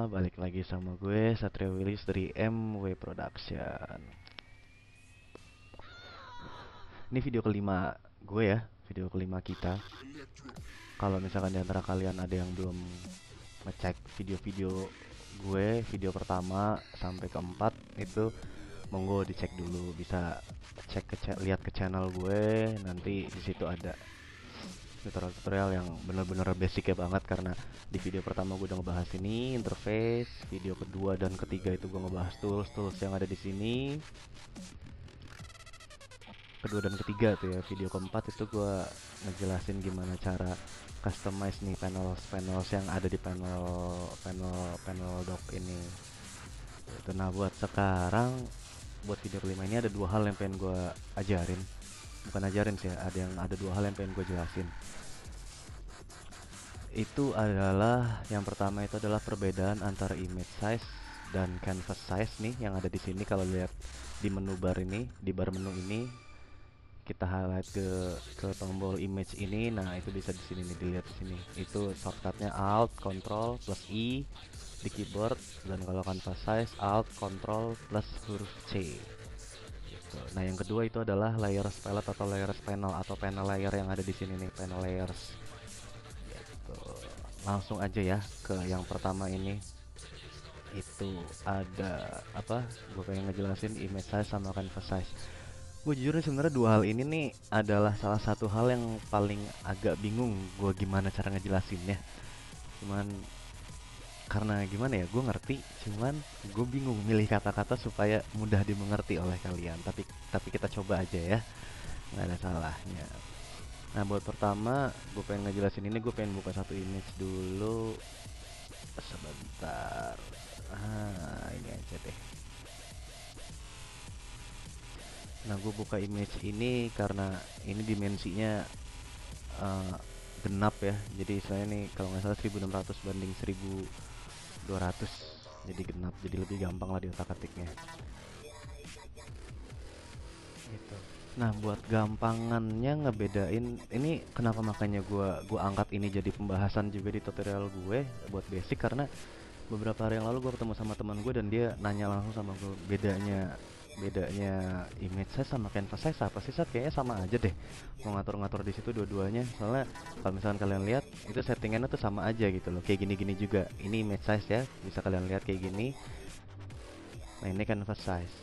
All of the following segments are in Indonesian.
balik lagi sama gue Satria Willis dari MW Production. Ini video kelima gue ya, video kelima kita. Kalau misalkan di antara kalian ada yang belum ngecek video-video gue, video pertama sampai keempat itu monggo dicek dulu, bisa lihat ke channel gue, nanti di situ ada tutorial-tutorial yang bener-bener basic ya banget, karena di video pertama gue udah ngebahas ini interface, video kedua dan ketiga itu gue ngebahas tools yang ada di sini. Kedua dan ketiga tuh ya, video keempat itu gue ngejelasin gimana cara customize nih panels yang ada di panel dock ini. Itu. Nah buat sekarang, buat video kelima ini ada dua hal yang pengen gue ajarin. Bukan ajarin sih, ada dua hal yang pengen gue jelasin. Itu adalah, yang pertama itu adalah perbedaan antara image size dan canvas size nih yang ada di sini. Kalau lihat di menu bar ini, di bar menu ini, kita highlight ke tombol image ini. Nah itu bisa di sini nih, dilihat di sini. Itu shortcutnya Alt Control plus I di keyboard, dan kalau canvas size Alt Control plus huruf C. Nah yang kedua itu adalah layers palette atau layers panel atau panel layer yang ada di sini nih, panel layers. Gitu. Langsung aja ya ke yang pertama ini. Itu ada apa? Gue pengen ngejelasin image size sama canvas size. Gue jujur nih, sebenarnya dua hal ini nih adalah salah satu hal yang paling agak bingung gue gimana cara ngejelasinnya. Cuman karena gimana ya, gue ngerti, cuman gue bingung milih kata-kata supaya mudah dimengerti oleh kalian. Tapi kita coba aja ya, nggak ada salahnya. Nah buat pertama gue pengen ngejelasin ini, gue pengen buka satu image dulu sebentar. Ini aja deh. Nah gue buka image ini karena ini dimensinya genap ya, jadi istilahnya nih kalau nggak salah 1600 banding 1200, jadi genap, jadi lebih gampang lah di otak-atiknya gitu. Nah buat gampangannya ngebedain ini, kenapa makanya gue angkat ini jadi pembahasan juga di tutorial gue buat basic, karena beberapa hari yang lalu gue ketemu sama teman gue dan dia nanya langsung sama gue, bedanya image size sama canvas size apa sih? Kayaknya sama aja deh, mau ngatur-ngatur di situ dua-duanya. Soalnya kalau misalkan kalian lihat itu settingannya tuh sama aja gitu loh, kayak gini-gini juga. Ini image size ya, bisa kalian lihat kayak gini. Nah ini canvas size,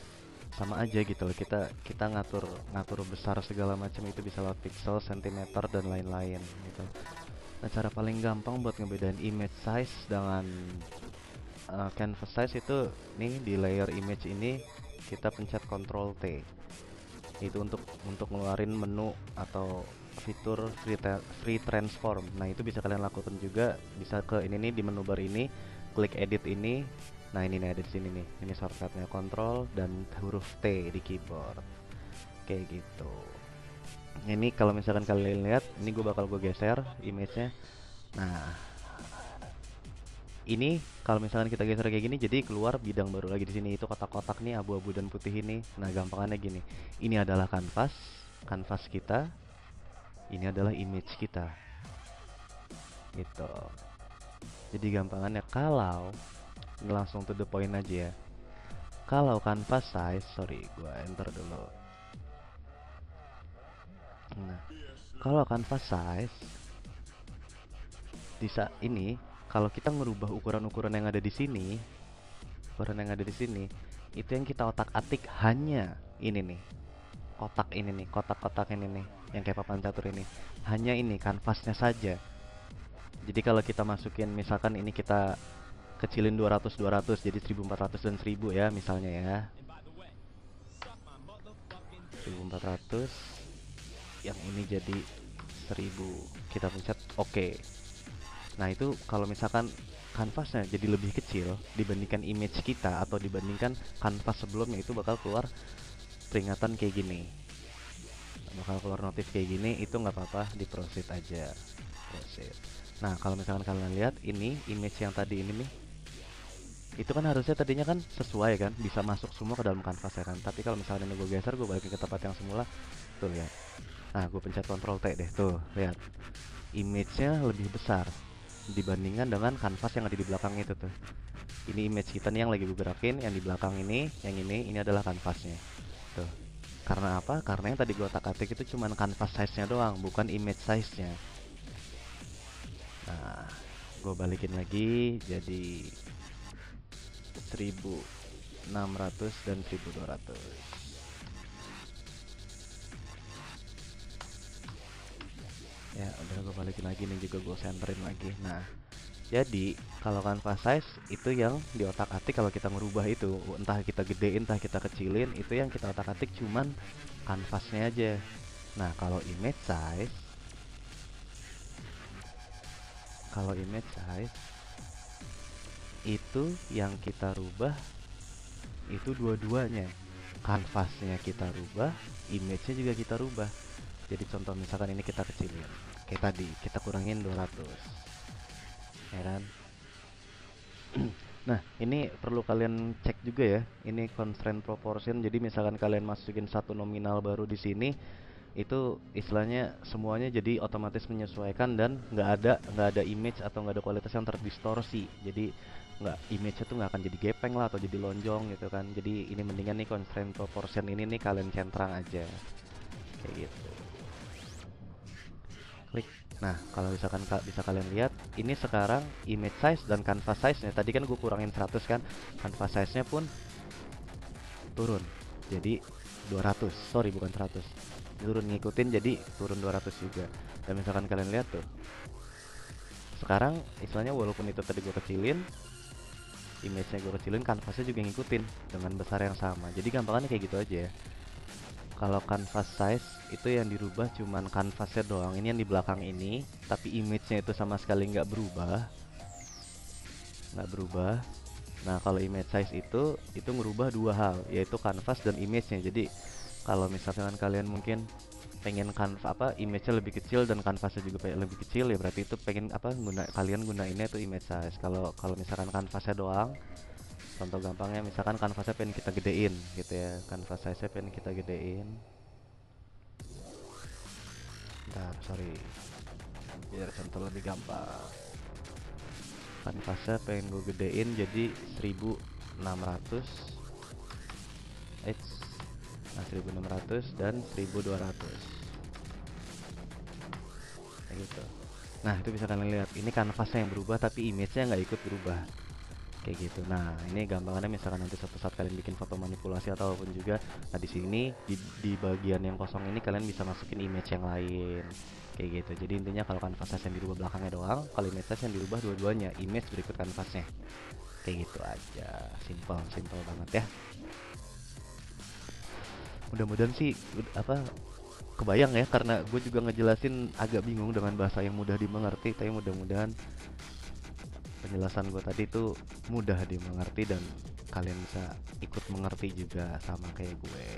sama aja gitu loh. Kita ngatur besar segala macam itu bisa lewat pixel, centimeter dan lain-lain gitu. Nah cara paling gampang buat ngebedain image size dengan canvas size itu nih, di layer image ini kita pencet Ctrl T. Itu untuk ngeluarin menu atau fitur free transform. Nah, itu bisa kalian lakukan juga, bisa ke ini nih, di menu bar ini, klik edit ini. Nah, ini nih ada di sini nih. Ini shortcutnya Ctrl dan huruf T di keyboard. Kayak gitu. Ini kalau misalkan kalian lihat, ini gue geser image-nya. Nah, ini kalau misalkan kita geser kayak gini, jadi keluar bidang baru lagi di sini. Itu kotak-kotak nih, abu-abu dan putih ini. Nah gampangannya gini, ini adalah kanvas kita, ini adalah image kita gitu. Jadi gampangannya, kalau ini langsung to the point aja ya, kalau canvas size, sorry gua enter dulu. Nah kalau canvas size bisa ini, kalau kita ngerubah ukuran-ukuran yang ada di sini, itu yang kita otak-atik hanya ini nih, kotak-kotak ini nih, yang kayak papan catur ini, hanya ini kanvasnya saja. Jadi kalau kita masukin, misalkan ini kita kecilin 200 jadi 1400 dan 1000 ya misalnya ya, 1400, yang ini jadi 1000, kita pencet oke. Nah itu kalau misalkan kanvasnya jadi lebih kecil dibandingkan image kita atau dibandingkan kanvas sebelumnya, itu bakal keluar peringatan kayak gini, bakal keluar notif kayak gini. Itu nggak apa-apa, di proceed aja, proceed. Nah kalau misalkan kalian lihat ini image yang tadi ini nih, itu kan harusnya tadinya kan sesuai kan, bisa masuk semua ke dalam kanvas ya kan. Tapi kalau misalnya ini gue geser, gue balikin ke tempat yang semula, tuh lihat. Nah gue pencet Ctrl T deh, tuh lihat, image-nya lebih besar dibandingkan dengan kanvas yang ada di belakang itu tuh. Ini image kita nih yang lagi gue gerakin, yang di belakang ini, yang ini adalah kanvasnya. Tuh. Karena apa? Karena yang tadi gue otak-atik itu cuman kanvas size-nya doang, bukan image size-nya. Nah, gue balikin lagi jadi 1600 dan 1200. Ya udah, gue balikin lagi nih, juga gue centerin lagi. Nah, jadi kalau canvas size itu yang di otak-atik, kalau kita ngerubah itu entah kita gedein entah kita kecilin, itu yang kita otak-atik cuman kanvasnya aja. Nah, kalau image size itu yang kita rubah itu dua-duanya. Kanvasnya kita rubah, image-nya juga kita rubah. Jadi contoh misalkan ini kita kecilin, kayak tadi kita kurangin 200, ya kan? Nah, ini perlu kalian cek juga ya. Ini constraint proportion. Jadi misalkan kalian masukin satu nominal baru di sini, itu istilahnya semuanya jadi otomatis menyesuaikan dan nggak ada image atau nggak ada kualitas yang terdistorsi. Jadi nggak, image itu nggak akan jadi gepeng lah atau jadi lonjong gitu kan. Jadi ini mendingan nih constraint proportion ini nih kalian centrang aja kayak gitu. Klik. Nah, kalau misalkan bisa kalian lihat, ini sekarang image size dan canvas size-nya. Tadi kan gue kurangin 100 kan, canvas size-nya pun turun. Jadi 200, sorry bukan 100. Turun ngikutin, jadi turun 200 juga. Dan misalkan kalian lihat tuh, sekarang istilahnya walaupun itu tadi gue kecilin, image-nya gue kecilin, canvasnya juga ngikutin dengan besar yang sama. Jadi gampangannya kayak gitu aja ya. Kalau canvas size itu yang dirubah cuman kanvasnya doang, ini yang di belakang ini, tapi image-nya itu sama sekali nggak berubah. Nah, kalau image size itu ngerubah dua hal, yaitu kanvas dan image-nya. Jadi kalau misalkan kalian mungkin pengen image-nya lebih kecil dan kanvasnya juga lebih kecil, ya berarti itu pengen kalian gunainnya itu image size. Kalau misalkan kanvasnya doang, contoh gampangnya misalkan kanvasnya pengen kita gedein gitu ya, kanvas size-nya pengen kita gedein. Bentar, sorry, biar contoh lebih gampang. Kanvasnya pengen gue gedein jadi 1600, nah 1600 dan 1200 kayak gitu. Nah, itu bisa kalian lihat, ini kanvasnya yang berubah tapi image-nya nggak ikut berubah kayak gitu. Nah, ini gampangannya misalkan nanti suatu saat kalian bikin foto manipulasi atau apapun juga, nah di sini di bagian yang kosong ini kalian bisa masukin image yang lain kayak gitu. Jadi intinya kalau kanvasnya yang dirubah belakangnya doang, kalau image yang dirubah dua-duanya, image berikut kanvasnya kayak gitu aja. Simple banget ya. Mudah-mudahan sih kebayang ya, karena gue juga ngejelasin agak bingung dengan bahasa yang mudah dimengerti, tapi mudah-mudahan penjelasan gue tadi tuh mudah dimengerti dan kalian bisa ikut mengerti juga sama kayak gue.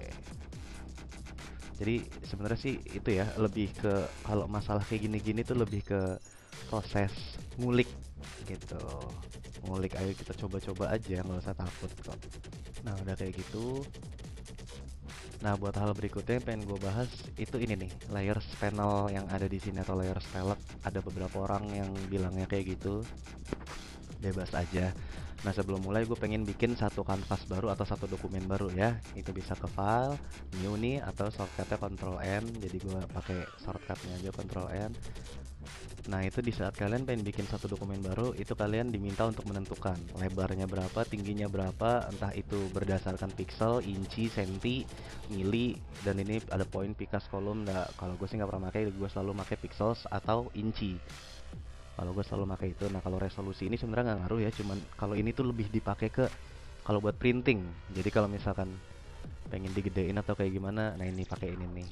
Jadi sebenarnya sih itu ya, lebih ke kalau masalah kayak gini-gini tuh lebih ke proses ngulik gitu. Ngulik, ayo kita coba-coba aja, nggak usah takut kok. Nah, udah kayak gitu. Nah, buat hal berikutnya yang pengen gue bahas itu ini nih, layers panel yang ada di sini atau layers palette. Ada beberapa orang yang bilangnya kayak gitu, bebas aja. Nah, sebelum mulai gue pengen bikin satu kanvas baru atau satu dokumen baru ya. Itu bisa ke file, new nih, atau shortcutnya Ctrl N. Jadi gue pakai shortcutnya aja Ctrl N. Nah, itu di saat kalian pengen bikin satu dokumen baru, itu kalian diminta untuk menentukan lebarnya berapa, tingginya berapa, entah itu berdasarkan pixel, inci, senti, mili, dan ini ada poin, pikas, kolom. Nah, kalau gue sih nggak pernah pakai, gue selalu pakai pixels atau inci. Kalau gue selalu pakai itu. Nah, kalau resolusi ini sebenarnya nggak ngaruh ya, cuman kalau ini tuh lebih dipakai ke kalau buat printing. Jadi kalau misalkan pengen digedein atau kayak gimana, nah ini pakai ini nih.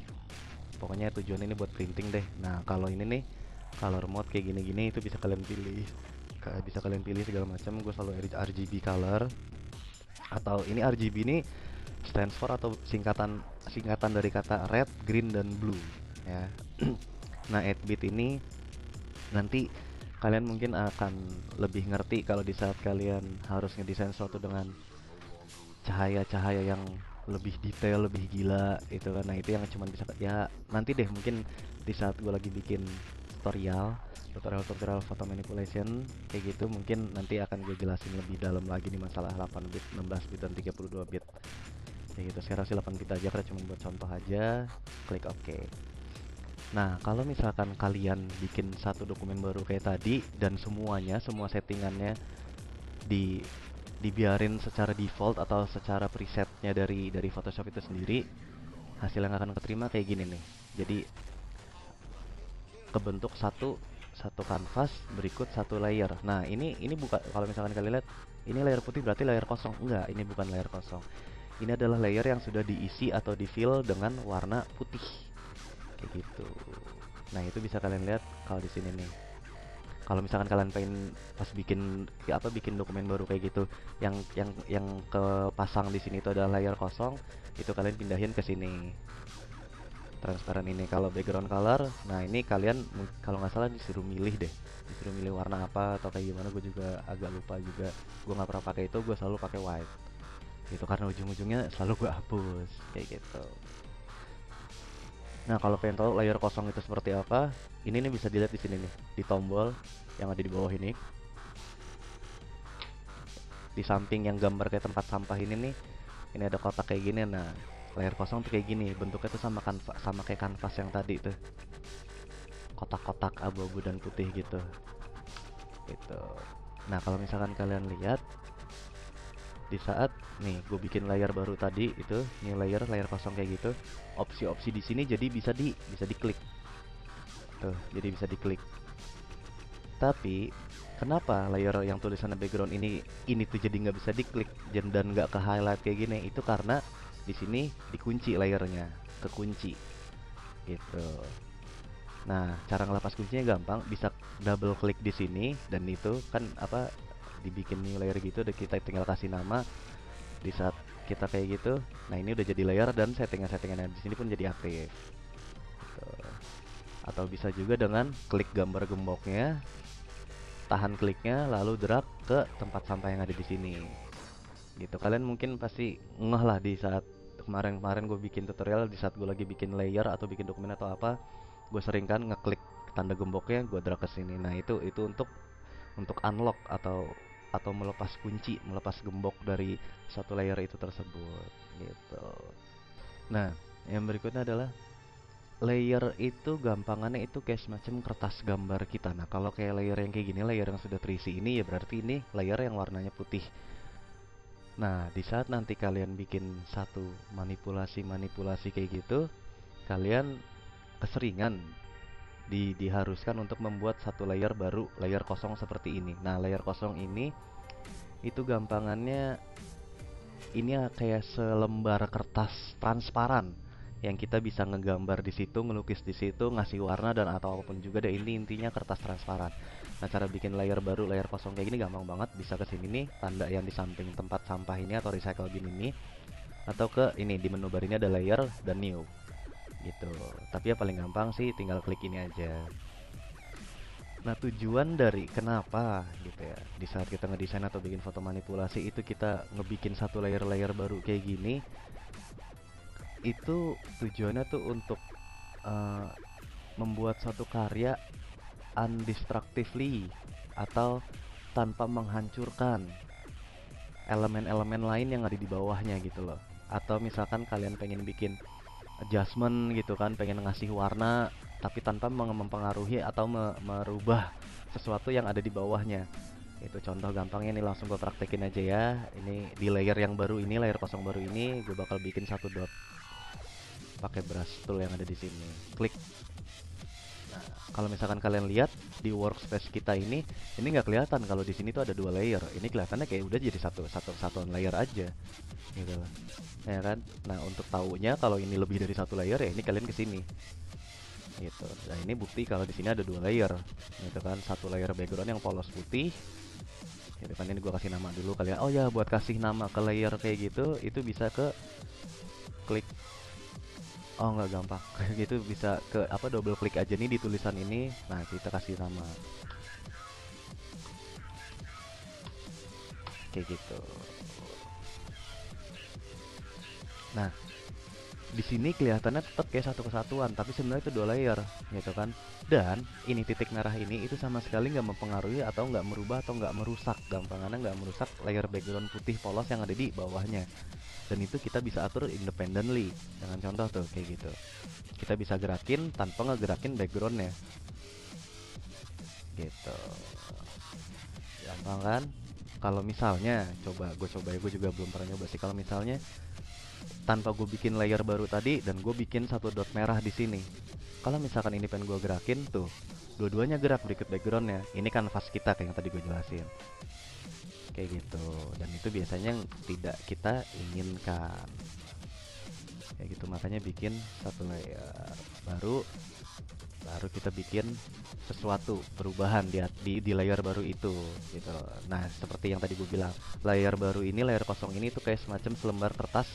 Pokoknya tujuan ini buat printing deh. Nah, kalau ini nih color mode kayak gini-gini itu bisa kalian pilih. Bisa kalian pilih segala macam. Gue selalu RGB color. Atau ini RGB ini stands for atau singkatan dari kata red, green, dan blue ya. Nah, 8-bit ini nanti kalian mungkin akan lebih ngerti kalau di saat kalian harus ngedesain sesuatu dengan cahaya-cahaya yang lebih detail, lebih gila itu kan. Nah, itu yang cuman bisa ya nanti deh, mungkin di saat gue lagi bikin tutorial foto manipulation kayak gitu. Mungkin nanti akan gue jelasin lebih dalam lagi nih masalah 8 bit, 16 bit dan 32 bit kayak gitu. Sekarang sih 8 bit aja karena cuma buat contoh aja. Klik OK. Nah, kalau misalkan kalian bikin satu dokumen baru kayak tadi dan semua settingannya di dibiarin secara default atau secara presetnya dari Photoshop itu sendiri, hasil yang akan keterima kayak gini nih. Jadi kebentuk satu kanvas berikut satu layer. Nah, ini bukan, kalau misalkan kalian lihat ini layer putih berarti layer kosong. Enggak, ini bukan layer kosong. Ini adalah layer yang sudah diisi atau di fill dengan warna putih. Kayak gitu. Nah, itu bisa kalian lihat kalau di sini nih. Kalau misalkan kalian pengen pas bikin dokumen baru kayak gitu, yang kepasang di sini itu adalah layer kosong, itu kalian pindahin ke sini. Transparan ini. Kalau background color, nah ini kalian kalau nggak salah disuruh milih deh, disuruh milih warna apa atau kayak gimana, gue juga agak lupa juga. Gue nggak pernah pakai itu, gue selalu pakai white gitu karena ujung-ujungnya selalu gue hapus kayak gitu. Nah, kalau pengen tahu layer kosong itu seperti apa, ini nih bisa dilihat di sini nih, di tombol yang ada di bawah ini. Di samping yang gambar kayak tempat sampah ini nih, ini ada kotak kayak gini. Nah, layer kosong tuh kayak gini, bentuknya tuh sama kayak kanvas yang tadi tuh. Kotak-kotak abu-abu dan putih gitu. Gitu. Nah, kalau misalkan kalian lihat di saat nih gue bikin layer baru tadi itu, new layer kosong kayak gitu, opsi-opsi di sini jadi bisa diklik. Tuh, jadi bisa diklik. Tapi kenapa layer yang tulisannya background ini tuh jadi nggak bisa diklik dan nggak ke highlight kayak gini? Itu karena di sini dikunci layernya, kekunci gitu. Nah, cara ngelepas kuncinya gampang, bisa double klik di sini dan itu kan apa, dibikin new layer gitu, dan kita tinggal kasih nama. Di saat kita kayak gitu, nah ini udah jadi layer dan settingan-settingannya di sini pun jadi aktif. Gitu. Atau bisa juga dengan klik gambar gemboknya, tahan kliknya lalu drag ke tempat sampah yang ada di sini. Gitu. Kalian mungkin pasti ngeh lah di saat kemarin gue bikin tutorial, di saat gue lagi bikin layer atau bikin dokumen atau apa, gue sering kan ngeklik tanda gemboknya, gue drag ke sini. Nah, itu untuk unlock atau melepas kunci, melepas gembok dari satu layer itu tersebut gitu. Nah, yang berikutnya adalah layer itu gampangannya itu kayak semacam kertas gambar kita. Nah, kalau kayak layer yang kayak gini, layer yang sudah terisi ini, ya berarti ini layer yang warnanya putih. Nah, di saat nanti kalian bikin satu manipulasi kayak gitu, kalian keseringan diharuskan untuk membuat satu layer baru, layer kosong seperti ini. Nah, layer kosong ini itu gampangannya ini kayak selembar kertas transparan yang kita bisa ngegambar di situ, ngelukis di situ, ngasih warna dan atau apapun juga deh. Ini intinya kertas transparan. Nah, cara bikin layer baru, layer kosong kayak gini gampang banget. Bisa ke sini nih, tanda yang di samping tempat sampah ini atau recycle bin ini, atau ke ini di menu bar ini ada layer dan new gitu. Tapi ya paling gampang sih tinggal klik ini aja. Nah, tujuan dari kenapa gitu ya, di saat kita ngedesain atau bikin foto manipulasi itu kita ngebikin satu layer-layer baru kayak gini, itu tujuannya tuh untuk uh, membuat suatu karya undestructively atau tanpa menghancurkan elemen-elemen lain yang ada di bawahnya gitu loh. Atau misalkan kalian pengen bikin adjustment gitu kan, pengen ngasih warna tapi tanpa mempengaruhi atau merubah sesuatu yang ada di bawahnya. Itu contoh gampangnya nih, langsung gue praktekin aja ya. Ini di layer yang baru ini, layer kosong baru ini, gue bakal bikin satu dot pakai brush tool yang ada di sini. Klik. Nah, kalau misalkan kalian lihat di workspace kita ini nggak kelihatan kalau di sini tuh ada dua layer. Ini kelihatannya kayak udah jadi satuan layer aja, gitu loh. Ya kan? Nah, untuk taunya kalau ini lebih dari satu layer ya ini kalian ke sini. Gitu. Nah, ini bukti kalau di sini ada dua layer. Gitu kan? Satu layer background yang polos putih. Gitu kan, ini gua kasih nama dulu kalian. Oh ya, buat kasih nama ke layer kayak gitu, itu bisa ke klik. Oh, nggak gampang. Kayak gitu bisa ke apa, double klik aja nih di tulisan ini. Nah, kita kasih nama. Kayak gitu. Nah, Di sini kelihatannya tetap kayak satu kesatuan, tapi sebenarnya itu dua layer, gitu kan. Dan ini titik merah ini itu sama sekali nggak mempengaruhi atau nggak merubah atau nggak merusak, gampangannya nggak merusak layer background putih polos yang ada di bawahnya. Dan itu kita bisa atur independently dengan contoh tuh kayak gitu. Kita bisa gerakin tanpa ngegerakin backgroundnya, gitu. Gampang kan? Kalau misalnya coba ya, gue juga belum pernah nyoba sih. Kalau misalnya tanpa gue bikin layer baru tadi dan gue bikin satu dot merah di sini, kalau misalkan ini pengen gue gerakin tuh, dua-duanya gerak berikut backgroundnya. Ini kan kanvas kita kayak yang tadi gue jelasin, kayak gitu. Dan itu biasanya yang tidak kita inginkan, kayak gitu. Makanya bikin satu layer baru, baru kita bikin sesuatu perubahan di layer baru itu, gitu. Nah, seperti yang tadi gue bilang, layer baru ini, layer kosong ini tuh kayak semacam selembar kertas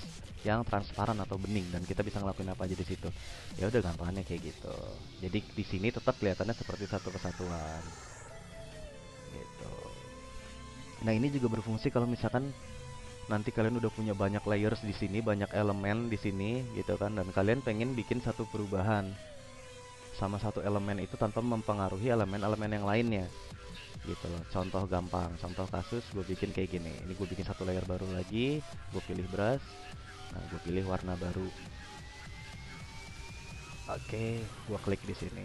yang transparan atau bening, dan kita bisa ngelakuin apa aja di situ. Ya udah, gampangannya kayak gitu. Jadi di sini tetap kelihatannya seperti satu kesatuan, gitu. Nah, ini juga berfungsi kalau misalkan nanti kalian udah punya banyak layers di sini, banyak elemen di sini, gitu kan, dan kalian pengen bikin satu perubahan sama satu elemen itu tanpa mempengaruhi elemen-elemen yang lainnya, gitu loh. Contoh gampang, contoh kasus gue bikin kayak gini. Ini gue bikin satu layer baru lagi, gue pilih brush, nah gue pilih warna baru. Oke, gue klik di sini.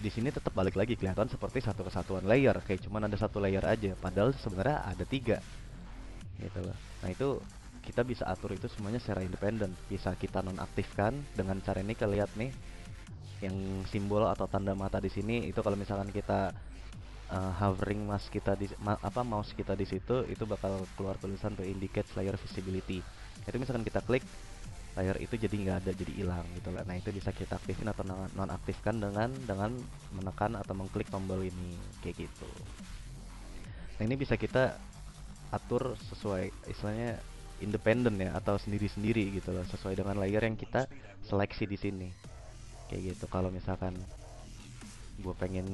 Di sini tetap balik lagi kelihatan seperti satu kesatuan layer, kayak cuman ada satu layer aja, padahal sebenarnya ada tiga, gitu loh. Nah itu kita bisa atur itu semuanya secara independen. Bisa kita nonaktifkan dengan cara ini. Kalian lihat nih, yang simbol atau tanda mata di sini itu kalau misalkan kita hovering mouse kita di situ, itu bakal keluar tulisan to indicate layer visibility. Itu misalkan kita klik, layer itu jadi nggak ada, jadi hilang gitu lah. Nah itu bisa kita aktifin atau nonaktifkan dengan menekan atau mengklik tombol ini, kayak gitu. Nah ini bisa kita atur sesuai istilahnya independen ya, atau sendiri-sendiri gitu loh, sesuai dengan layer yang kita seleksi di sini, kayak gitu. Kalau misalkan gue pengen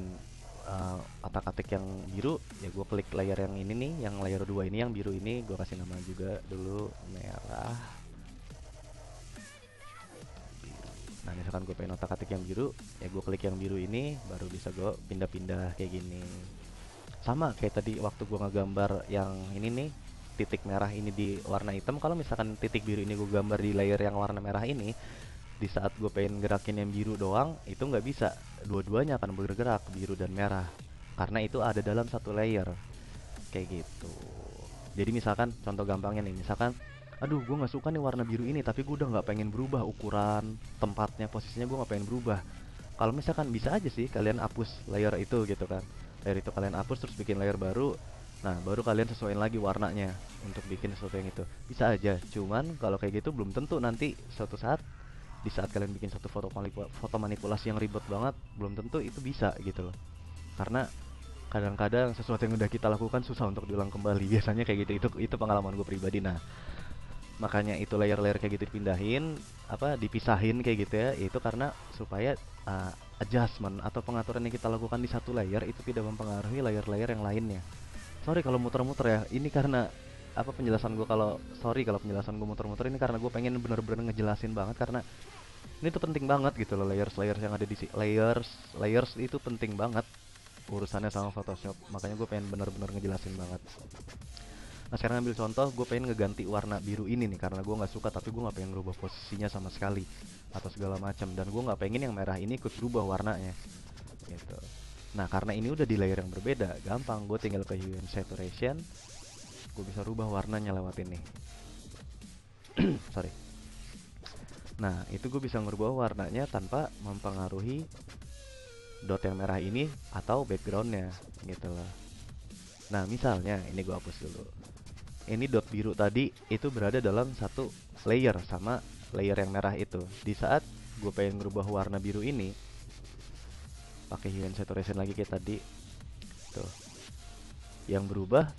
otak-atik yang biru, ya gue klik layer yang ini nih, yang layer 2 ini, yang biru ini. Gue kasih nama juga dulu merah. Nah misalkan gue pengen otak-atik yang biru, ya gue klik yang biru ini, baru bisa gue pindah-pindah kayak gini. Sama kayak tadi waktu gue ngegambar yang ini nih, titik merah ini di warna hitam. Kalau misalkan titik biru ini gue gambar di layer yang warna merah ini, di saat gue pengen gerakin yang biru doang, itu nggak bisa. Dua-duanya akan bergerak, biru dan merah, karena itu ada dalam satu layer, kayak gitu. Jadi misalkan contoh gampangnya nih, misalkan aduh gue nggak suka nih warna biru ini, tapi gue udah nggak pengen berubah ukuran tempatnya, posisinya gue nggak pengen berubah. Kalau misalkan bisa aja sih kalian hapus layer itu, gitu kan. Layer itu kalian hapus terus bikin layer baru. Nah baru kalian sesuaiin lagi warnanya untuk bikin sesuatu yang itu, bisa aja. Cuman kalau kayak gitu belum tentu nanti suatu saat, di saat kalian bikin satu foto manipulasi yang ribet banget, belum tentu itu bisa, gitu loh. Karena kadang-kadang sesuatu yang udah kita lakukan susah untuk diulang kembali, biasanya kayak gitu. Itu pengalaman gue pribadi. Nah makanya itu layer-layer kayak gitu dipindahin, dipisahin kayak gitu ya, itu karena supaya adjustment atau pengaturan yang kita lakukan di satu layer itu tidak mempengaruhi layer-layer yang lainnya. Sorry kalau muter-muter ya, ini karena penjelasan gue, kalau penjelasan gue muter-muter, ini karena gue pengen bener-bener ngejelasin banget, karena ini tuh penting banget gitu loh. Layers yang ada di layers itu penting banget urusannya sama Photoshop. Makanya gue pengen bener-bener ngejelasin banget. Nah sekarang ambil contoh, gue pengen ngeganti warna biru ini nih, karena gue nggak suka, tapi gue nggak pengen ngerubah posisinya sama sekali atau segala macam, dan gue nggak pengen yang merah ini ikut berubah warnanya, gitu. Nah karena ini udah di layer yang berbeda, gampang, gue tinggal ke hue and saturation, gue bisa rubah warnanya lewat ini. Sorry. Nah itu gue bisa ngerubah warnanya tanpa mempengaruhi dot yang merah ini atau backgroundnya, gitu loh. Nah misalnya ini gue hapus dulu. Ini dot biru tadi itu berada dalam satu layer sama layer yang merah itu. Di saat gue pengen ngerubah warna biru ini, pakai hue and saturation lagi kayak tadi tuh, yang berubah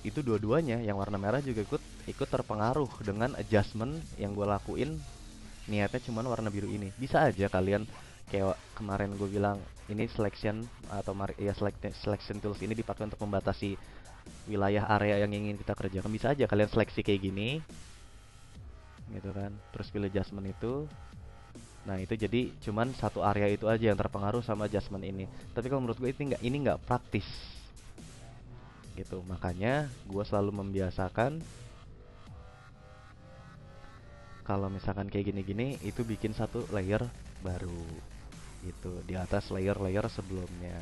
itu dua-duanya, yang warna merah juga ikut terpengaruh dengan adjustment yang gue lakuin. Niatnya cuman warna biru ini. Bisa aja kalian kayak kemarin gue bilang, ini selection atau selection tools ini dipakai untuk membatasi wilayah area yang ingin kita kerjakan. Bisa aja kalian seleksi kayak gini, gitu kan. Terus pilih adjustment itu. Nah itu jadi cuman satu area itu aja yang terpengaruh sama adjustment ini. Tapi kalau menurut gue ini nggak praktis gitu. Makanya gue selalu membiasakan kalau misalkan kayak gini-gini itu bikin satu layer baru gitu di atas layer-layer sebelumnya.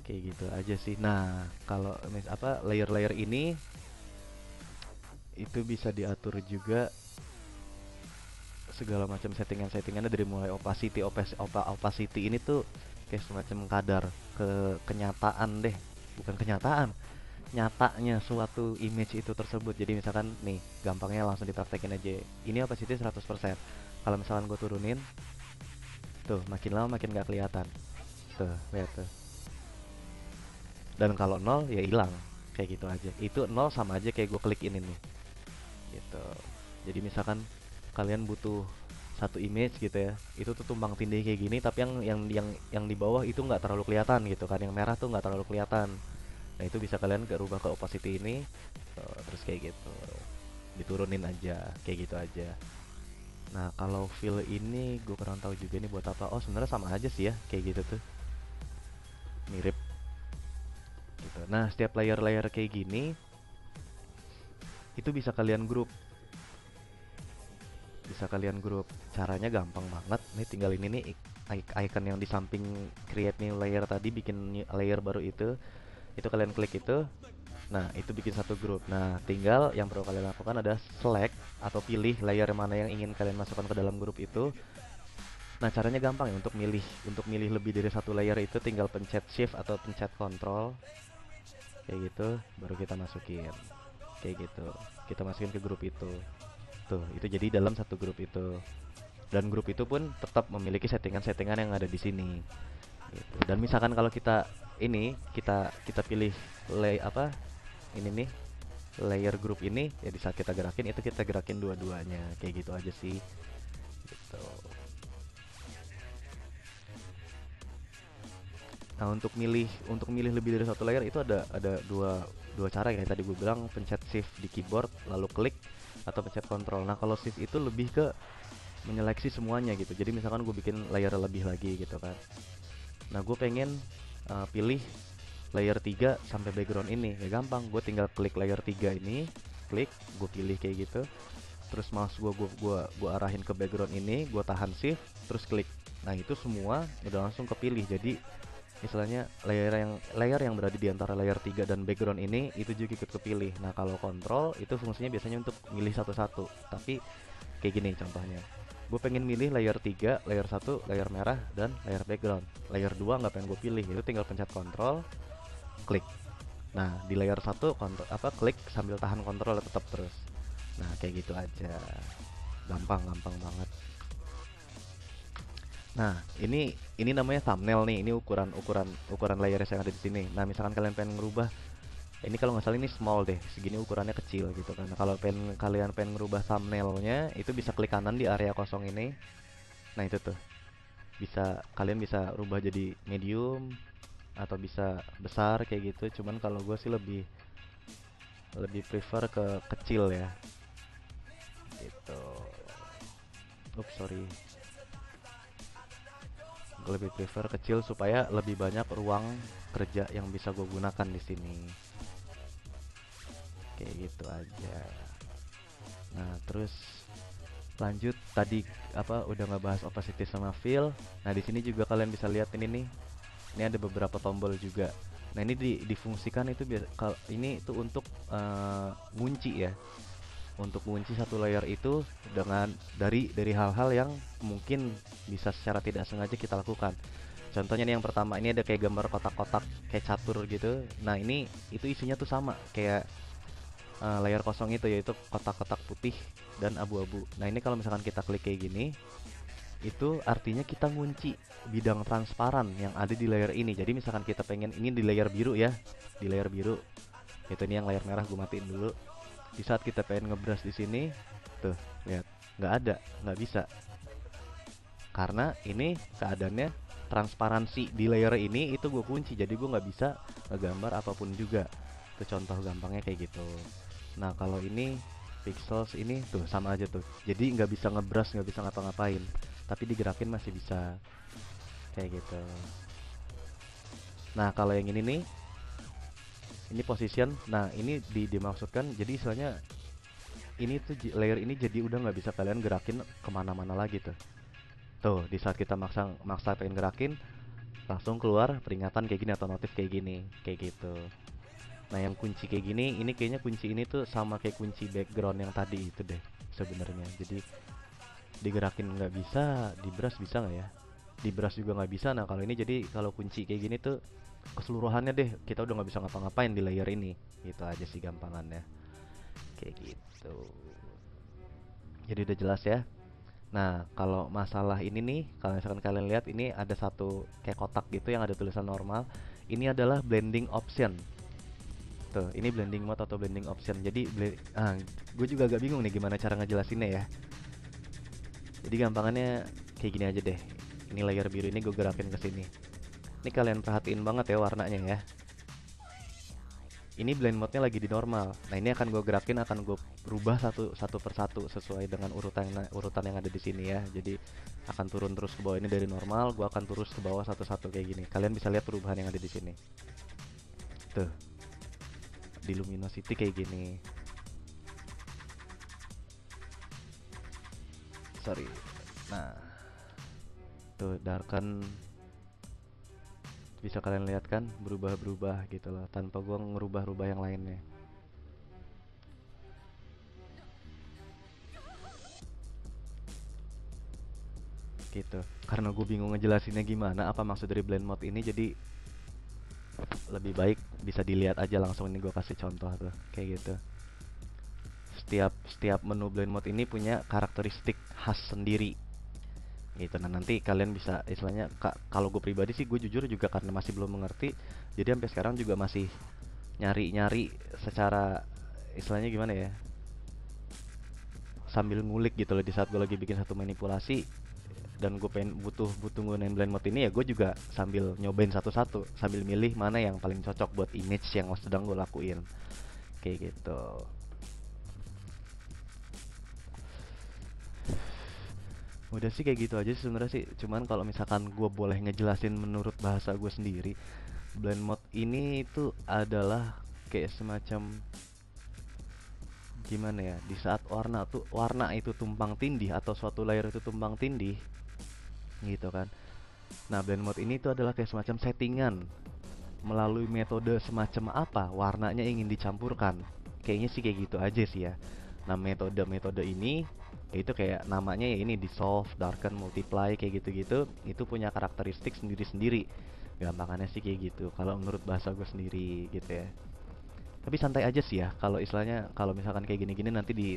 Kayak gitu aja sih. Nah, kalau layer-layer ini itu bisa diatur juga segala macam settingan-settingannya dari mulai opacity ini tuh kayak semacam kadar kenyataan deh, bukan kenyataan, nyatanya suatu image itu tersebut. Jadi misalkan nih, gampangnya langsung dipraktekin aja. Ini opacity 100%. Kalau misalkan gue turunin, tuh makin lama makin gak kelihatan. Tuh, lihat tuh. Dan kalau nol ya hilang. Kayak gitu aja. Itu nol sama aja kayak gue klik ini nih. Gitu. Jadi misalkan kalian butuh satu image gitu ya, itu tuh tumpang tindih kayak gini, tapi yang di bawah itu nggak terlalu kelihatan gitu kan, yang merah tuh nggak terlalu kelihatan. Nah itu bisa kalian rubah ke opacity ini, terus kayak gitu, diturunin aja, kayak gitu aja. Nah kalau fill ini gue kurang tahu juga ini buat apa. Oh sebenarnya sama aja sih ya, kayak gitu tuh, mirip gitu. Nah setiap layer-layer kayak gini itu bisa kalian grup. Caranya gampang banget. Nih tinggal ini nih icon yang di samping create new layer tadi, bikin layer baru itu kalian klik itu. Nah, itu bikin satu grup. Nah, tinggal yang perlu kalian lakukan ada select atau pilih layer mana yang ingin kalian masukkan ke dalam grup itu. Nah, caranya gampang ya untuk milih lebih dari satu layer itu tinggal pencet shift atau pencet control kayak gitu, baru kita masukin. Kayak gitu. Kita masukin ke grup itu. Tuh, itu jadi dalam satu grup itu. Dan grup itu pun tetap memiliki settingan-settingan yang ada di sini. Gitu. Dan misalkan kalau kita pilih ini nih layer grup ini ya, di saat kita gerakin itu kita gerakin dua-duanya kayak gitu aja sih gitu. Nah untuk milih lebih dari satu layer itu ada dua cara kayak tadi gue bilang, pencet shift di keyboard lalu klik atau pencet control. Nah kalau shift itu lebih ke menyeleksi semuanya gitu. Jadi misalkan gue bikin layer lebih lagi gitu kan. Nah gue pengen pilih layer 3 sampai background ini, ya gampang, gue tinggal klik layer 3 ini, klik, gue pilih kayak gitu, terus mouse gue arahin ke background ini, gue tahan shift, terus klik. Nah itu semua udah langsung kepilih. Jadi istilahnya layer yang berada di antara layer 3 dan background ini itu juga ikut kepilih. Nah kalau kontrol itu fungsinya biasanya untuk milih satu-satu, tapi kayak gini contohnya. Gue pengen milih layer 3, layer 1, layer merah, dan layer background. Layer 2 nggak pengen gue pilih, itu tinggal pencet kontrol, klik. Nah, di layer 1 klik sambil tahan kontrol tetap terus. Nah, kayak gitu aja. Gampang banget. Nah, ini namanya thumbnail nih. Ini ukuran layer yang ada di sini. Nah, misalkan kalian pengen ngerubah, ini kalau nggak salah ini small deh, segini ukurannya kecil gitu kan. Nah, kalau kalian pengen ngerubah thumbnailnya, itu bisa klik kanan di area kosong ini. Nah, itu tuh. Kalian bisa rubah jadi medium atau bisa besar kayak gitu. Cuman kalau gue sih lebih lebih prefer ke kecil ya. Gitu. Ups, sorry. Gue lebih prefer kecil supaya lebih banyak ruang kerja yang bisa gue gunakan di sini. Kayak gitu aja. Nah, terus lanjut tadi udah ngebahas opacity sama fill. Nah, di sini juga kalian bisa lihat ini nih. Ini ada beberapa tombol juga. Nah, ini difungsikan itu ini tuh untuk ngunci ya. Untuk mengunci satu layer itu dari hal-hal yang mungkin bisa secara tidak sengaja kita lakukan. Contohnya nih yang pertama, ini ada kayak gambar kotak-kotak kayak catur gitu. Nah, itu isinya tuh sama kayak layar kosong itu, yaitu kotak-kotak putih dan abu-abu. Nah, ini kalau misalkan kita klik kayak gini, itu artinya kita ngunci bidang transparan yang ada di layer ini. Jadi misalkan kita pengen ini di layer biru ya, di layer biru. Itu ini yang layar merah gue matiin dulu. Di saat kita pengen ngebrush di sini, tuh lihat, nggak bisa, karena ini keadaannya transparansi di layer ini itu gue kunci, jadi gue nggak bisa ngegambar apapun juga. Itu contoh gampangnya kayak gitu. Nah kalau ini pixels ini tuh sama aja tuh. Jadi nggak bisa ngebrush, nggak bisa ngapa-ngapain, tapi digerakin masih bisa kayak gitu. Nah kalau yang ini nih, ini position. Nah ini dimaksudkan jadi istilahnya ini tuh layer ini jadi udah nggak bisa kalian gerakin kemana-mana lagi tuh. Tuh di saat kita maksa pengen gerakin, langsung keluar peringatan kayak gini atau notif kayak gini, kayak gitu. Nah yang kunci kayak gini, ini kayaknya kunci ini tuh sama kayak kunci background yang tadi itu deh sebenarnya. Jadi digerakin nggak bisa, di brush bisa nggak ya? Di brush juga nggak bisa. Nah kalau ini jadi kalau kunci kayak gini tuh keseluruhannya deh kita udah nggak bisa ngapa-ngapain di layer ini. Gitu aja sih gampangannya. Kayak gitu. Jadi udah jelas ya. Nah kalau masalah ini nih, kalau misalkan kalian lihat ini ada satu kayak kotak gitu yang ada tulisan normal. Ini adalah blending option. Tuh, ini blending mode atau blending option. Jadi, gue juga agak bingung nih gimana cara ngejelasinnya ya. Jadi gampangannya kayak gini aja deh. Ini layer biru ini gue gerakin ke sini. Ini kalian perhatiin banget ya warnanya ya. Ini blend mode-nya lagi di normal. Nah, ini akan gue gerakin, akan gue rubah satu persatu sesuai dengan urutan yang ada di sini ya. Jadi akan turun terus ke bawah ini dari normal, gue akan terus ke bawah satu-satu kayak gini. Kalian bisa lihat perubahan yang ada di sini. Tuh, di luminosity kayak gini. Sorry. Nah, tuh darken bisa kalian lihat kan berubah-berubah gitu loh tanpa gua ngerubah-rubah yang lainnya gitu. Karena gue bingung ngejelasinnya gimana apa maksud dari blend mode ini, jadi lebih baik bisa dilihat aja langsung. Ini gue kasih contoh tuh kayak gitu. Setiap menu blend mode ini punya karakteristik khas sendiri gitu. Nah nanti kalian bisa istilahnya, kalau gue pribadi sih gue jujur juga karena masih belum mengerti, jadi sampai sekarang juga masih nyari-nyari secara istilahnya gimana ya, sambil ngulik gitu loh di saat gue lagi bikin satu manipulasi dan gue pengen butuh nggunain blend mode ini ya. Gue juga sambil nyobain satu-satu sambil milih mana yang paling cocok buat image yang sedang gue lakuin kayak gitu. Udah sih kayak gitu aja sebenarnya sih. Cuman kalau misalkan gue boleh ngejelasin menurut bahasa gue sendiri, blend mode ini itu adalah kayak semacam gimana ya, di saat warna itu tumpang tindih atau suatu layer itu tumpang tindih gitu kan. Nah blend mode ini tuh adalah kayak semacam settingan melalui metode semacam apa warnanya ingin dicampurkan. Kayaknya sih kayak gitu aja sih ya. Nah metode ini itu kayak namanya ya, ini dissolve, darken, multiply kayak gitu-gitu, itu punya karakteristik sendiri-sendiri. Gampangannya sih kayak gitu kalau menurut bahasa gue sendiri gitu ya. Tapi santai aja sih ya kalau istilahnya, kalau misalkan kayak gini-gini nanti di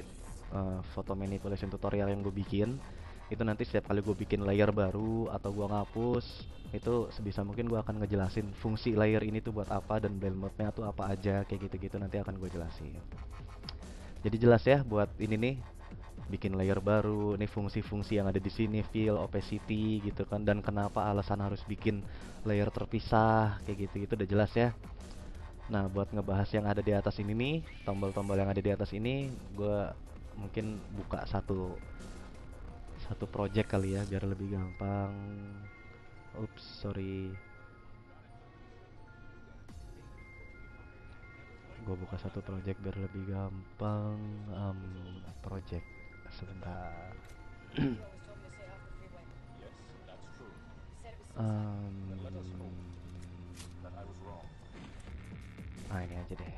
photo manipulation tutorial yang gue bikin itu, nanti setiap kali gue bikin layer baru atau gue ngapus itu sebisa mungkin gue akan ngejelasin fungsi layer ini tuh buat apa dan blend mode-nya tuh apa aja kayak gitu-gitu, nanti akan gue jelasin. Jadi jelas ya buat ini nih, bikin layer baru, nih fungsi-fungsi yang ada di sini, fill, opacity gitu kan, dan kenapa alasan harus bikin layer terpisah kayak gitu-gitu udah jelas ya. Nah, buat ngebahas yang ada di atas ini nih, tombol-tombol yang ada di atas ini, gue mungkin buka satu project kali ya biar lebih gampang. Ups, sorry. Gue buka satu project biar lebih gampang. Project sebentar. Ini aja deh.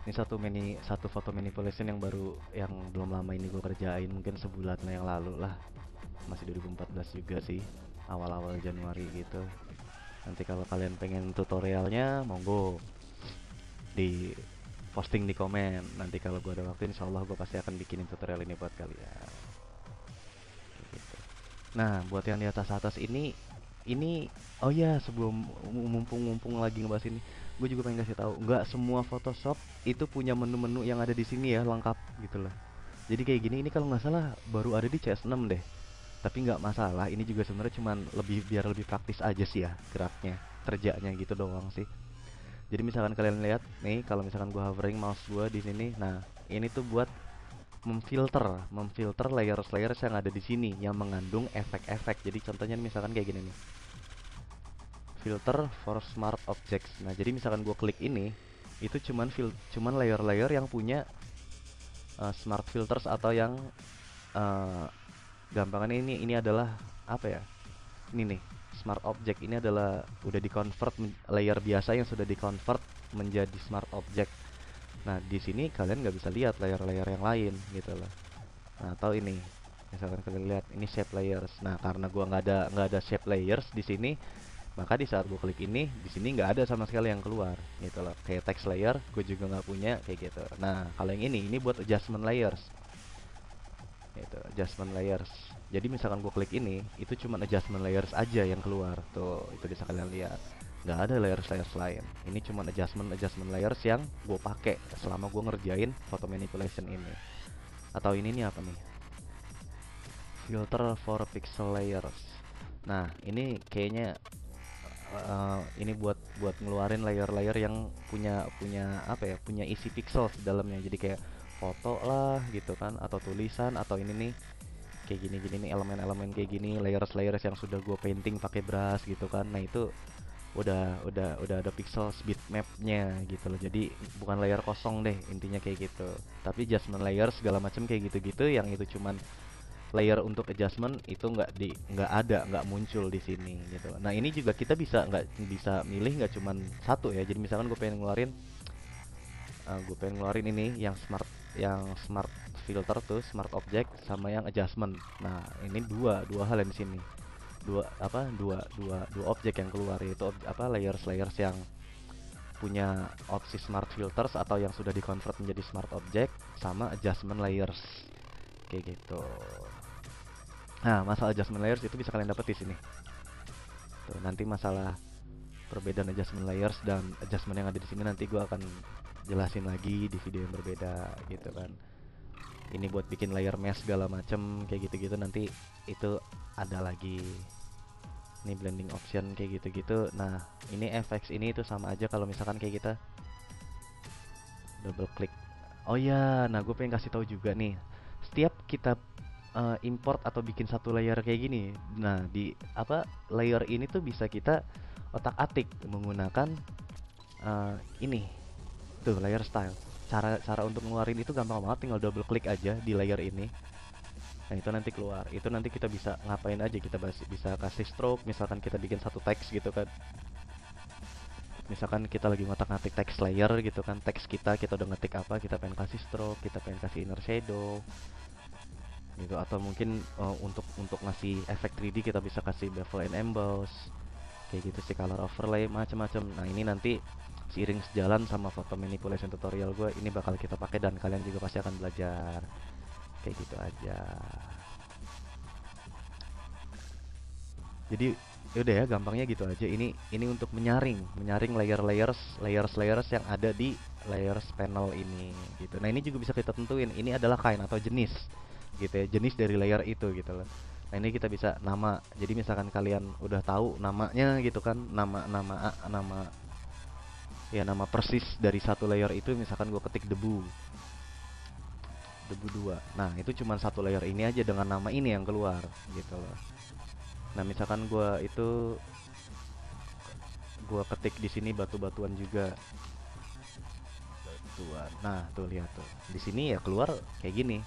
Ini satu foto manipulation yang baru, yang belum lama ini gue kerjain, mungkin sebulan yang lalu lah, masih 2014 juga sih, awal-awal Januari gitu. Nanti kalau kalian pengen tutorialnya monggo di posting di komen. Nanti kalau gue ada waktu insyaallah gue pasti akan bikinin tutorial ini buat kalian gitu. Nah buat yang di atas ini oh ya, sebelum mumpung lagi ngebahas ini, gue juga pengen kasih tahu, nggak semua Photoshop itu punya menu-menu yang ada di sini ya lengkap gitu loh. Jadi kayak gini, ini kalau nggak salah baru ada di CS6 deh. Tapi nggak masalah, ini juga sebenarnya cuman biar lebih praktis aja sih ya geraknya, kerjanya gitu doang sih. Jadi misalkan kalian lihat nih, kalau misalkan gua hovering mouse gua di sini, nah ini tuh buat memfilter layers-layers yang ada di sini yang mengandung efek-efek. Jadi contohnya misalkan kayak gini nih, filter for smart objects. Nah jadi misalkan gua klik ini, itu cuman layer-layer yang punya smart filters, atau yang uh, gampangan ini adalah apa ya? Ini nih, smart object ini adalah udah di-convert layer biasa yang sudah di-convert menjadi smart object. Nah, di sini kalian nggak bisa lihat layer-layer yang lain gitu loh. Nah, atau ini, misalkan kalian lihat ini shape layers. Nah, karena gua nggak ada shape layers di sini, maka di saat gua klik ini, di sini nggak ada sama sekali yang keluar gitu loh. Kayak text layer, gue juga nggak punya kayak gitu. Nah, kalau yang ini buat adjustment layers. Itu adjustment layers. Jadi misalkan gue klik ini, itu cuma adjustment layers aja yang keluar. Tuh, itu bisa kalian lihat. Nggak ada layers lain. Ini cuma adjustment layers yang gue pakai selama gue ngerjain photo manipulation ini. Atau ini nih apa nih? Filter for pixel layers. Nah, ini kayaknya ini buat ngeluarin layer-layer yang punya punya apa ya? Punya isi pixel di dalamnya. Jadi kayak foto lah gitu kan, atau tulisan, atau ini nih kayak gini-gini nih, elemen-elemen kayak gini, layers yang sudah gue painting pakai brush gitu kan. Nah itu udah ada pixel bitmapnya gitu loh. Jadi bukan layer kosong deh, intinya kayak gitu. Tapi adjustment layer segala macam kayak gitu-gitu, yang itu cuman layer untuk adjustment, itu nggak muncul di sini gitu. Nah ini juga kita nggak bisa milih, nggak cuman satu ya. Jadi misalkan gue pengen ngeluarin ini yang smart filter tuh, smart object, sama yang adjustment. Nah ini dua hal yang di sini, dua objek yang keluar, yaitu layers yang punya opsi smart filters atau yang sudah dikonvert menjadi smart object, sama adjustment layers kayak gitu. Nah masalah adjustment layers itu bisa kalian dapat di sini tuh. Nanti masalah perbedaan adjustment layers dan adjustment yang ada di sini nanti gue akan jelasin lagi di video yang berbeda gitu kan. Ini buat bikin layer mesh segala macem kayak gitu-gitu, nanti itu ada lagi. Ini blending option kayak gitu-gitu. Nah ini FX ini itu sama aja kalau misalkan kayak kita double klik. Oh ya, nah gue pengen kasih tahu juga nih, setiap kita import atau bikin satu layer kayak gini, nah di layer ini tuh bisa kita otak-atik menggunakan ini tuh, layer style. Cara untuk ngeluarin itu gampang banget, tinggal double klik aja di layer ini. Nah itu nanti keluar. Itu nanti kita bisa ngapain aja, kita bisa kasih stroke. Misalkan kita bikin satu teks gitu kan, misalkan kita lagi ngotak-ngatik teks layer gitu kan, teks kita udah ngetik apa, kita pengen kasih stroke, kita pengen kasih inner shadow gitu. Atau mungkin untuk ngasih efek 3D kita bisa kasih bevel and emboss kayak gitu sih, color overlay macam-macam. Nah ini nanti seiring sejalan sama photo manipulation tutorial gue, ini bakal kita pakai dan kalian juga pasti akan belajar kayak gitu aja. Jadi yaudah ya, gampangnya gitu aja. Ini untuk menyaring layers yang ada di layers panel ini gitu. Nah ini juga bisa kita tentuin ini adalah kind atau jenis gitu ya, jenis dari layer itu gitu loh. Nah ini kita bisa nama. Jadi misalkan kalian udah tahu namanya gitu kan, nama persis dari satu layer itu, misalkan gue ketik debu 2. Nah itu cuma satu layer ini aja dengan nama ini yang keluar gitu loh. Nah misalkan gue ketik di sini batu-batuan juga, batuan. Nah tuh lihat tuh, di sini ya keluar kayak gini,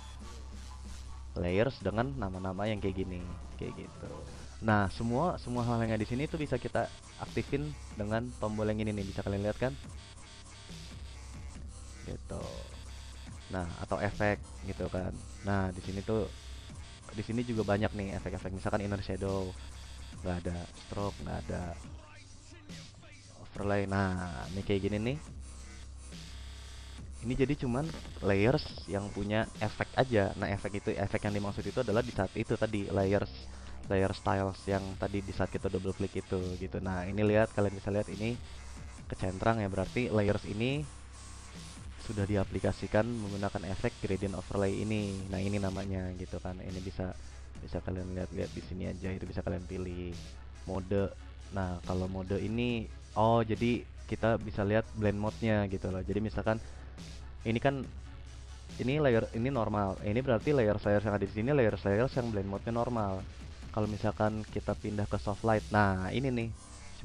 layers dengan nama-nama yang kayak gini, kayak gitu. Nah semua hal yang ada di sini tuh bisa kita aktifin dengan tombol yang ini nih, bisa kalian lihat kan gitu. Nah atau efek gitu kan. Nah di sini juga banyak nih efek-efek, misalkan inner shadow nggak ada, stroke nggak ada, overlay. Nah ini kayak gini nih, ini jadi cuman layers yang punya efek aja. Nah efek yang dimaksud itu adalah di saat itu tadi, layer styles yang tadi di saat kita double klik itu gitu. Nah ini kalian bisa lihat ini kecentrang ya, berarti layers ini sudah diaplikasikan menggunakan efek gradient overlay ini. Nah ini namanya gitu kan. Ini bisa kalian lihat di sini aja, itu bisa kalian pilih mode. Nah kalau mode ini, oh jadi kita bisa lihat blend mode-nya gitu loh. Jadi misalkan ini kan ini layer ini normal, ini berarti layers yang ada di sini layers yang blend mode-nya normal. Kalau misalkan kita pindah ke soft light, nah ini nih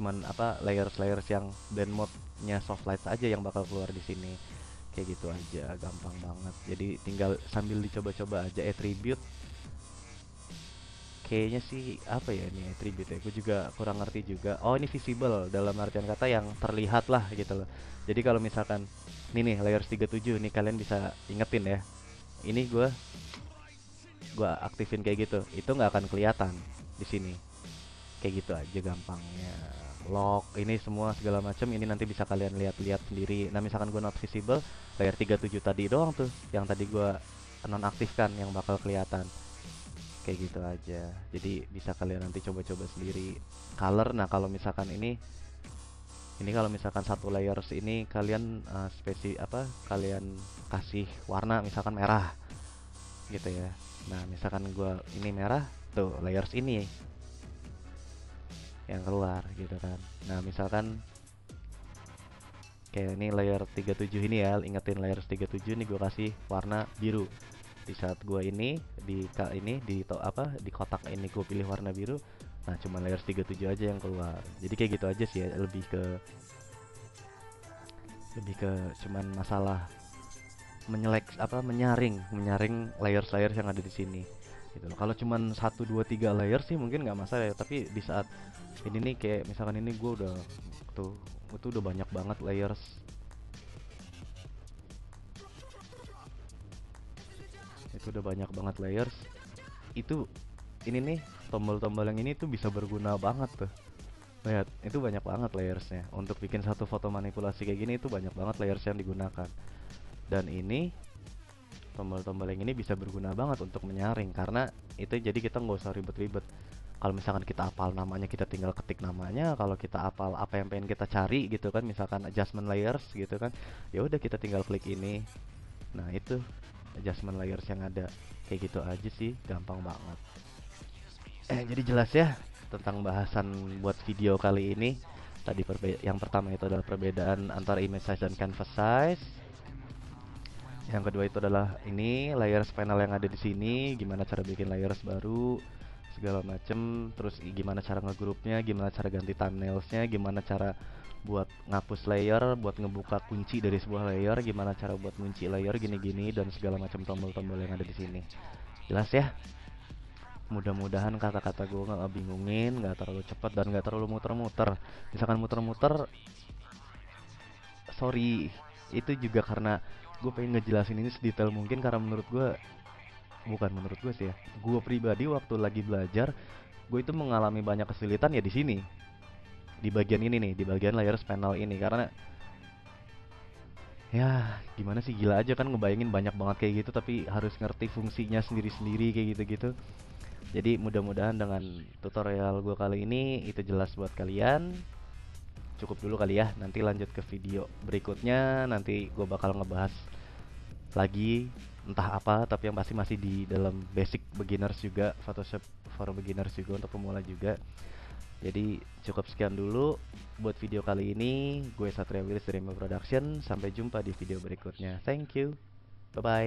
cuman apa layers yang blend mode-nya soft light aja yang bakal keluar di sini. Kayak gitu aja, gampang banget. Jadi tinggal sambil dicoba-coba aja attribute. Kayaknya sih apa ya ini attribute ya, gue juga kurang ngerti juga. Oh ini visible dalam artian kata yang terlihat lah gitu loh. Jadi kalau misalkan ini nih layers 37 nih, kalian bisa ingetin ya, ini gua aktifin kayak gitu, itu nggak akan kelihatan di sini. Kayak gitu aja gampangnya. Lock ini semua segala macam ini nanti bisa kalian lihat-lihat sendiri. Nah misalkan gua not visible, layer 37 tadi doang tuh yang tadi gua nonaktifkan yang bakal kelihatan. Kayak gitu aja. Jadi bisa kalian nanti coba-coba sendiri. Color, nah kalau misalkan ini kalau misalkan satu layers ini kalian kalian kasih warna misalkan merah gitu ya. Nah misalkan gua ini merah, tuh layers ini yang keluar gitu kan. Nah misalkan kayak ini layer 37 ini ya, ingetin layer 37 nih gua kasih warna biru. Di saat gua ini di kotak ini gua pilih warna biru, nah cuma layer 37 aja yang keluar. Jadi kayak gitu aja sih ya, lebih ke cuman masalah menyaring layers yang ada di sini gitu loh. Kalau cuman 1 2 3 layer sih mungkin nggak masalah ya, tapi di saat ini nih kayak misalkan ini gue udah tuh itu udah banyak banget layers. Itu udah banyak banget layers. Itu ini nih tombol-tombol yang ini tuh bisa berguna banget tuh. Lihat, itu banyak banget layersnya. Untuk bikin satu foto manipulasi kayak gini itu banyak banget layers yang digunakan. Dan ini tombol-tombol yang ini bisa berguna banget untuk menyaring, karena itu jadi kita nggak usah ribet-ribet. Kalau misalkan kita hafal namanya, kita tinggal ketik namanya. Kalau kita hafal apa yang pengen kita cari gitu kan, misalkan adjustment layers gitu kan, ya udah kita tinggal klik ini. Nah itu adjustment layers yang ada. Kayak gitu aja sih, gampang banget. Jadi jelas ya tentang bahasan buat video kali ini. Tadi yang pertama itu adalah perbedaan antara image size dan canvas size. Yang kedua itu adalah ini layers panel yang ada di sini, gimana cara bikin layers baru, segala macem. Terus gimana cara ngegrupnya, gimana cara ganti thumbnailsnya, gimana cara buat ngapus layer, buat ngebuka kunci dari sebuah layer, gimana cara buat ngunci layer gini-gini, dan segala macam tombol-tombol yang ada di sini. Jelas ya? Mudah-mudahan kata-kata gue nggak bingungin, nggak terlalu cepat dan nggak terlalu muter-muter. Misalkan muter-muter, sorry, itu juga karena gue pengen ngejelasin ini sedetail mungkin, karena bukan menurut gue sih ya, gue pribadi waktu lagi belajar gue itu mengalami banyak kesulitan ya di sini, di bagian ini nih, di bagian layers panel ini, karena ya gimana sih, gila aja kan ngebayangin banyak banget kayak gitu tapi harus ngerti fungsinya sendiri-sendiri kayak gitu-gitu. Jadi mudah-mudahan dengan tutorial gue kali ini itu jelas buat kalian. Cukup dulu kali ya, nanti lanjut ke video berikutnya. Nanti gue bakal ngebahas lagi entah apa, tapi yang pasti masih di dalam basic beginners juga, Photoshop for beginners juga, untuk pemula juga. Jadi cukup sekian dulu buat video kali ini. Gue Satria Willis dari Mo Production. Sampai jumpa di video berikutnya. Thank you. Bye bye.